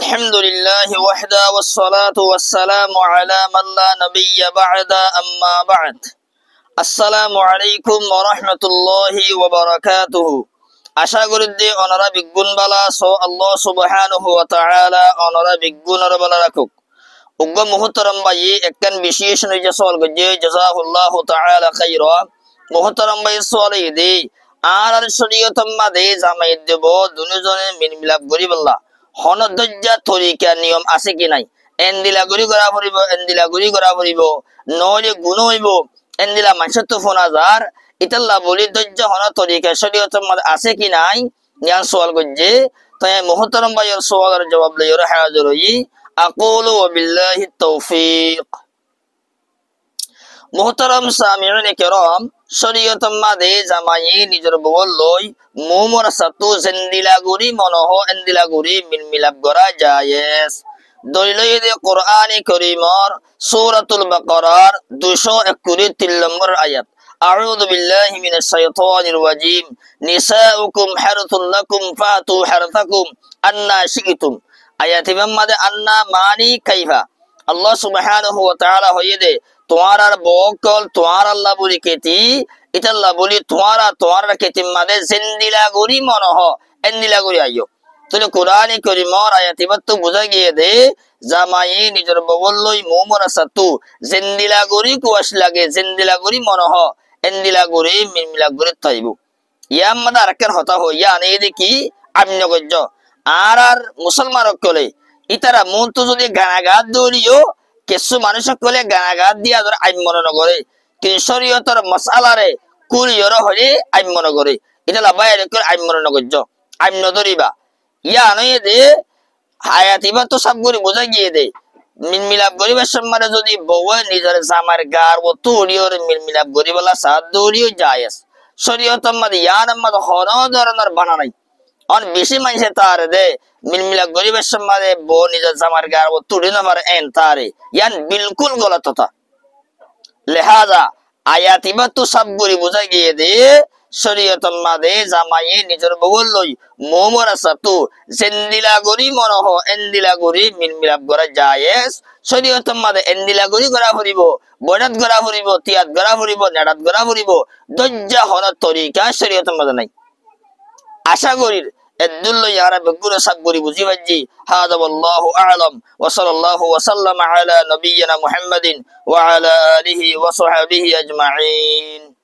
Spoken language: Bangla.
الحمد لله وحده والصلاة والسلام على من لا نبي بعد أما بعد السلام عليكم ورحمة الله وبركاته আশা করি যে ওনারা বিজ্ঞান বালা সো আল্লাহ সুবহানাহু ওয়া তাআলা ওনারা বিজ্ঞানের বালা রাখুক উগ্র মুহতারাম ভাই একখান বিশেষ নইজা সওয়াল গজে জাযাহুল্লাহু তাআলা খাইরা মুহতারাম ভাই সওয়াল ইদি আর শরীয়ত মাদে জামাই দেব দুজনে মিলমিলাপ করি বল্লা হনদজ্জা তরিকা নিয়ম আছে কি নাই এন্দিলা গুরি করা পড়িব এন্দিলা গুরি করা পড়িব নইলে গুণ হইব এন্দিলা মানসত ফোন হাজার ইতাল্লা বলি দজ্জা হন তরিকা শরীয়ত মাদে আছে কি নাই ইয়ান সওয়াল গজে তাই মুহতারাম ভাইয়ের সওয়ালের জবাব লইর হাজির হই আকুলু ওয়াবিল্লাহি তৌফিক মুহতারাম সামিউন কিরাম শরীয়ত মাদে জামাই নিজের বউল লই মুমর সাতু জিন্দিলা গুরি মনহ এন্দিলা গুরি মিলমিলাপ করা জায়েজ দলিল কোরআনে কারীমর সূরাতুল বাকারার 231 নম্বর আয়াত আউযু বিল্লাহি মিনাশ শাইতানির রাজিম নিসাউকুম হারথুল লাকুম ফাতু হারথাকুম আন্না শিইতুম আয়াতে মাদে আন্না মানি কাইফা আল্লাহ সুবহানাহু ওয়া তাআলা হইদে তোমার বকল তোমার আল্লাহ বলি কেতি ইতাল্লাহ বলি তোমার কেতি মাদে জিন্দিলা গুরি মনহ এন্দিলা গুরি আইয়ো তাহলে কোরআনে কারীমর আয়াতে তো বুঝা গিয়ে দে জামাই নিজের বউল লই মুমরা সাতু জিন্দিলা গুরি কুয়াশ লাগে জিন্দিলা গুরি মনহ এন্দিলা গুরি মিলমিলা গুরি তাইবু ইয়াম মাদা আরকার হতা হইয়া আনে দেখি আমন গজ্জ আর মুসলমান কলে ইতারা মন তো যদি গানাগাত দরিও কিছু মানুষ কলে গানাগাত দিয়া ধরে আইন মনে নগরে কিন্তু শরীয়তের মাসালারে কুলিয়র হলে আইন মনে করে এটা লাভায় আইন মনে নগর্য আইন নধরিবা ইয়া নয় দে হায়াতিবা তো সব করে বোঝা গিয়ে দে মিলমিলাপ গরিবের সম্মানে যদি বউ নিজের জামার গার ও তুড়িওর মিলমিলাপ গরিবলা সাদ দৌড়িও যায় শরীয়তের মধ্যে ইয়ার মধ্যে হন ধরনের বানা নাই অন বেশি মানুষে তার দে মিলমিলা গরিবের সম্মানে বউ নিজের জামার গার ও তুড়ি নামার এন তারে ইয়ান বিলকুল গলত তা লিহাজা আয়াতিবা তো সব গরি বোঝা গিয়ে দে শরীয়তের মাদে জামাই নিজের বউল লই মোমরা সাতু জিন্দিলা গরি মনহ এন্দিলা গরি মিলমিলাপ করা জায়েজ শরীয়তের মাদে এন্দিলা গরি করা ফুরিব বড়াত করা ফুরিব তিয়াত করা ফুরিব নেড়াত করা ফুরিব দজ্জা হন তরিকা শরীয়তের মাদে নাই আশা করি الدل يا رب كل صبري بزيفجي هذا والله أعلم وصلى الله وسلم على نبينا محمد وعلى آله وصحبه أجمعين.